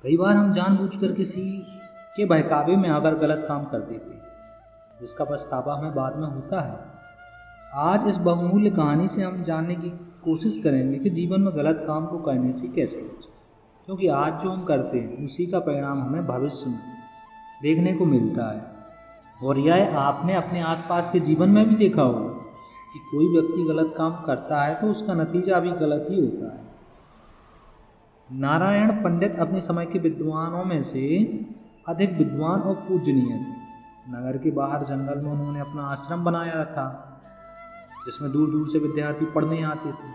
कई बार हम जानबूझकर किसी के बहकावे में आकर गलत काम कर देते हैं, जिसका पछतावा हमें बाद में होता है। आज इस बहुमूल्य कहानी से हम जानने की कोशिश करेंगे कि जीवन में गलत काम को करने से कैसे बचें, क्योंकि आज जो हम करते हैं उसी का परिणाम हमें भविष्य में देखने को मिलता है। और यह आपने अपने आसपास के जीवन में भी देखा होगा कि कोई व्यक्ति गलत काम करता है तो उसका नतीजा भी गलत ही होता है। नारायण पंडित अपने समय के विद्वानों में से अधिक विद्वान और पूजनीय थे। नगर के बाहर जंगल में उन्होंने अपना आश्रम बनाया था, जिसमें दूर दूर से विद्यार्थी पढ़ने आते थे।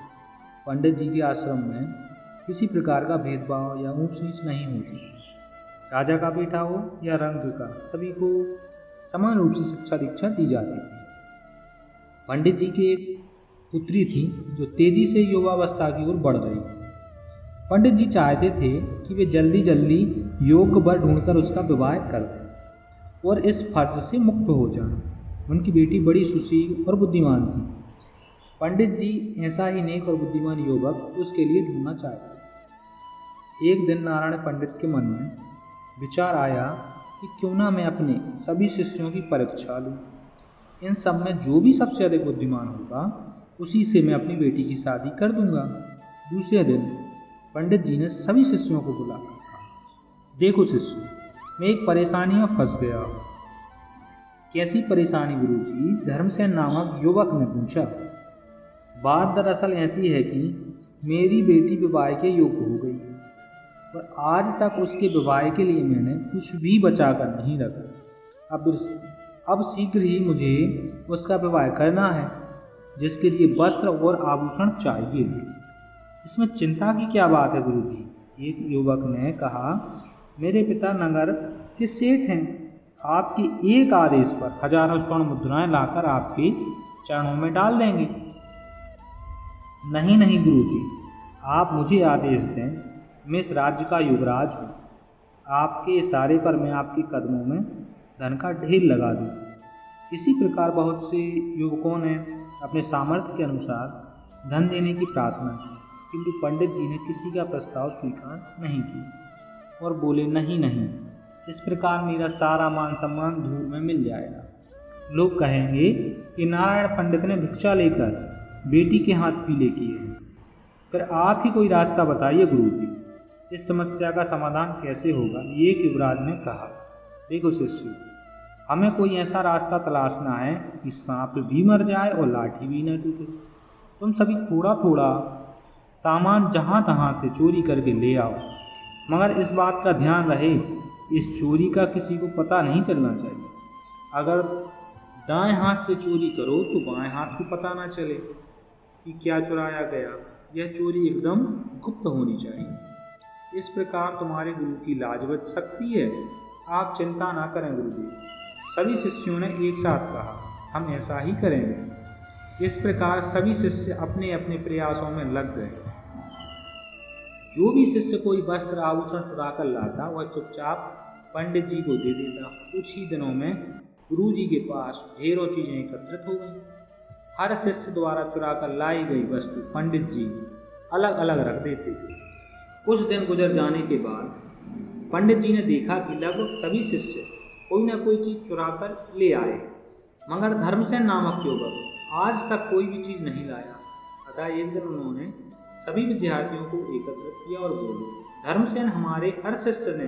पंडित जी के आश्रम में किसी प्रकार का भेदभाव या ऊंच नीच नहीं होती थी। राजा का बेटा हो या रंग का, सभी को समान रूप से शिक्षा दीक्षा दी जाती थी। पंडित जी की एक पुत्री थी जो तेजी से युवावस्था की ओर बढ़ रही थी। पंडित जी चाहते थे कि वे जल्दी जल्दी योग्य वर ढूंढकर उसका विवाह कर दें और इस फर्ज से मुक्त हो जाएं। उनकी बेटी बड़ी सुशील और बुद्धिमान थी। पंडित जी ऐसा ही नेक और बुद्धिमान युवक उसके लिए ढूंढना चाहते थे। एक दिन नारायण पंडित के मन में विचार आया कि क्यों ना मैं अपने सभी शिष्यों की परीक्षा लूं। इन सब में जो भी सबसे अधिक बुद्धिमान होगा उसी से मैं अपनी बेटी की शादी कर दूंगा। दूसरे दिन पंडित जी ने सभी शिष्यों को बुलाकर कहा, देखो शिष्यों, मैं एक परेशानी में फंस गया हूँ। कैसी परेशानी गुरुजी? धर्मसेन नामक युवक ने पूछा। बात दरअसल ऐसी है कि मेरी बेटी विवाह के योग्य हो गई है और आज तक उसके विवाह के लिए मैंने कुछ भी बचा कर नहीं रखा। अब शीघ्र ही मुझे उसका विवाह करना है, जिसके लिए वस्त्र और आभूषण चाहिए। इसमें चिंता की क्या बात है गुरुजी? एक युवक ने कहा, मेरे पिता नगर के सेठ हैं। आपके एक आदेश पर हजारों स्वर्ण मुद्राएं लाकर आपके चरणों में डाल देंगे। नहीं नहीं गुरुजी, आप मुझे आदेश दें। मैं इस राज्य का युवराज हूँ। आपके इशारे पर मैं आपके कदमों में धन का ढेर लगा दूंगा। इसी प्रकार बहुत से युवकों ने अपने सामर्थ्य के अनुसार धन देने की प्रार्थना की, किंतु पंडित जी ने किसी का प्रस्ताव स्वीकार नहीं किया और बोले, नहीं नहीं, इस प्रकार मेरा सारा मान सम्मान धूल में मिल जाएगा। लोग कहेंगे कि नारायण पंडित ने भिक्षा लेकर बेटी के हाथ पीले किए हैं। फिर आप ही कोई रास्ता बताइए गुरुजी, इस समस्या का समाधान कैसे होगा? एक युवराज ने कहा, देखो शिष्य, हमें कोई ऐसा रास्ता तलाशना है कि सांप भी मर जाए और लाठी भी न टूटे। तुम सभी थोड़ा थोड़ा सामान जहाँ तहाँ से चोरी करके ले आओ, मगर इस बात का ध्यान रहे, इस चोरी का किसी को पता नहीं चलना चाहिए। अगर दाएं हाथ से चोरी करो तो बाएं हाथ को पता ना चले कि क्या चुराया गया। यह चोरी एकदम गुप्त होनी चाहिए। इस प्रकार तुम्हारे गुरु की लाज बच सकती है। आप चिंता ना करें गुरुजी। सभी शिष्यों ने एक साथ कहा, हम ऐसा ही करेंगे। इस प्रकार सभी शिष्य अपने अपने प्रयासों में लग गए। जो भी शिष्य कोई वस्त्र आभूषण चुरा कर लाता वह चुपचाप पंडित जी को दे देता। कुछ ही दिनों में गुरु जी के पास ढेरों चीजें एकत्रित हो गई। हर शिष्य द्वारा चुरा कर लाई गई वस्तु पंडित जी अलग अलग रख देते थे। कुछ दिन गुजर जाने के बाद पंडित जी ने देखा कि लगभग सभी शिष्य कोई न कोई चीज चुरा कर ले आए, मगर धर्मसेन नामक युवक आज तक कोई भी चीज नहीं लाया। अतः एक दिन उन्होंने सभी विद्यार्थियों को एकत्रित किया और बोले, धर्मसेन, हमारे हर शिष्य ने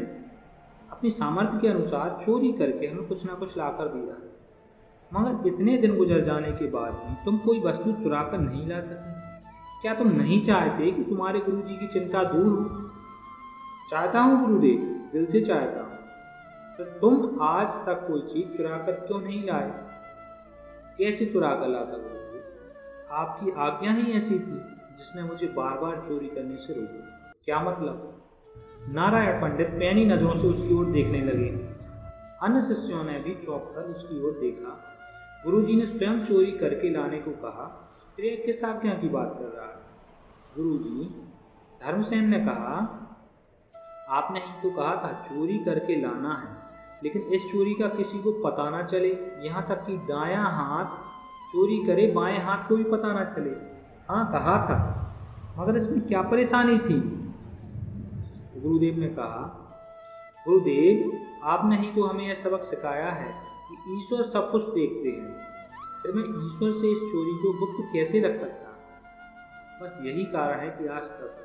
अपनी सामर्थ्य के अनुसार चोरी करके हमें कुछ ना कुछ लाकर दिया है, मगर इतने दिन गुजर जाने के बाद भी तुम कोई वस्तु चुरा कर नहीं ला सके। क्या तुम नहीं चाहते कि तुम्हारे गुरु जी की चिंता दूर हो? चाहता हूँ गुरुदेव, दिल से चाहता हूँ। तो तुम आज तक कोई चीज चुरा कर क्यों नहीं लाए? कैसे चुरा कर लाता गुरुदेव? आपकी आज्ञा ही ऐसी थी जिसने मुझे बार बार चोरी करने से रोका। क्या मतलब? नारायण पंडित पैनी नजरों से उसकी ओर देखने लगे। अन्य शिष्यों ने भी चौंक कर उसकी ओर देखा। गुरुजी ने स्वयं चोरी करके लाने को कहा। फिर यह किस आज्ञा की बात कर रहा है? गुरुजी, धर्मसेन ने कहा, आपने ही तो कहा था चोरी करके लाना है, लेकिन इस चोरी का किसी को पता ना चले, यहाँ तक कि दायां हाथ चोरी करे बाएं हाथ को भी पता ना चले। हाँ, कहा था, मगर इसमें क्या परेशानी थी? गुरुदेव ने कहा, गुरुदेव, आपने ही तो हमें यह सबक सिखाया है कि ईश्वर सब कुछ देखते हैं, फिर मैं ईश्वर से इस चोरी को गुप्त कैसे रख सकता? बस यही कारण है कि आज तक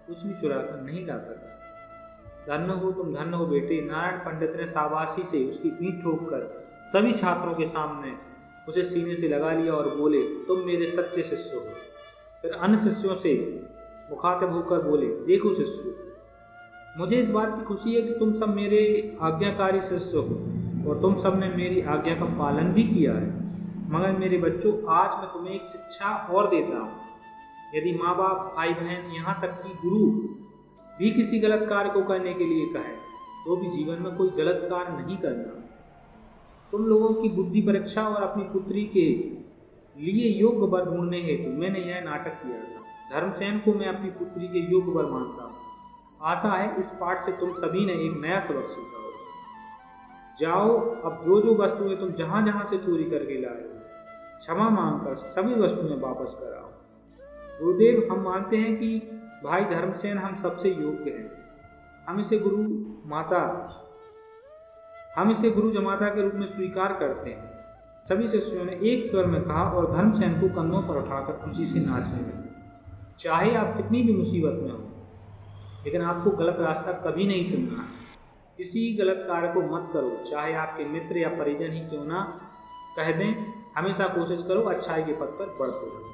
कुछ भी चुरा कर नहीं ला सका। धन्य हो तुम, धन्य हो बेटे। नारायण पंडित ने शाबाशी से उसकी पीठ ठोक कर सभी छात्रों के सामने उसे सीने से लगा लिया और बोले, तुम मेरे सच्चे शिष्य हो। फिर अन्य शिष्यों से मुखातिब होकर बोले, देखो शिष्यों, मुझे इस बात की खुशी है कि तुम सब मेरे आज्ञाकारी शिष्य हो और तुम सब ने मेरी आज्ञा का पालन भी किया है। मगर मेरे बच्चों, आज मैं तुम्हें एक शिक्षा और देता हूँ। यदि माँ बाप, भाई बहन, यहाँ तक कि गुरु भी किसी गलत कार्य को करने के लिए कहे तो भी जीवन में कोई गलत कार्य नहीं करना। तुम लोगों की बुद्धि परीक्षा और अपनी पुत्री के लिए योग्य वर ढूंढने हेतु मैंने यह नाटक किया था। धर्मसेन को मैं अपनी पुत्री के योग्य वर मानता हूँ। आशा है इस पाठ से तुम सभी ने एक नया सबक सीखा होगा। जाओ, अब जो जो वस्तुएं तुम जहां जहां से चोरी करके लाए हो, क्षमा मांगकर सभी वस्तुएं वापस कराओ। गुरुदेव, हम मानते हैं कि भाई धर्मसेन हम सबसे योग्य हैं। हम इसे गुरु जमाता के रूप में स्वीकार करते हैं। सभी शिष्यों ने एक स्वर में कहा और धर्मसेन को कंधों पर उठाकर खुशी से नाचने लगे। चाहे आप कितनी भी मुसीबत में हो, लेकिन आपको गलत रास्ता कभी नहीं चुनना है। किसी गलत कार्य को मत करो, चाहे आपके मित्र या परिजन ही क्यों ना कह दें। हमेशा कोशिश करो अच्छाई के पथ पर बढ़ते रहो।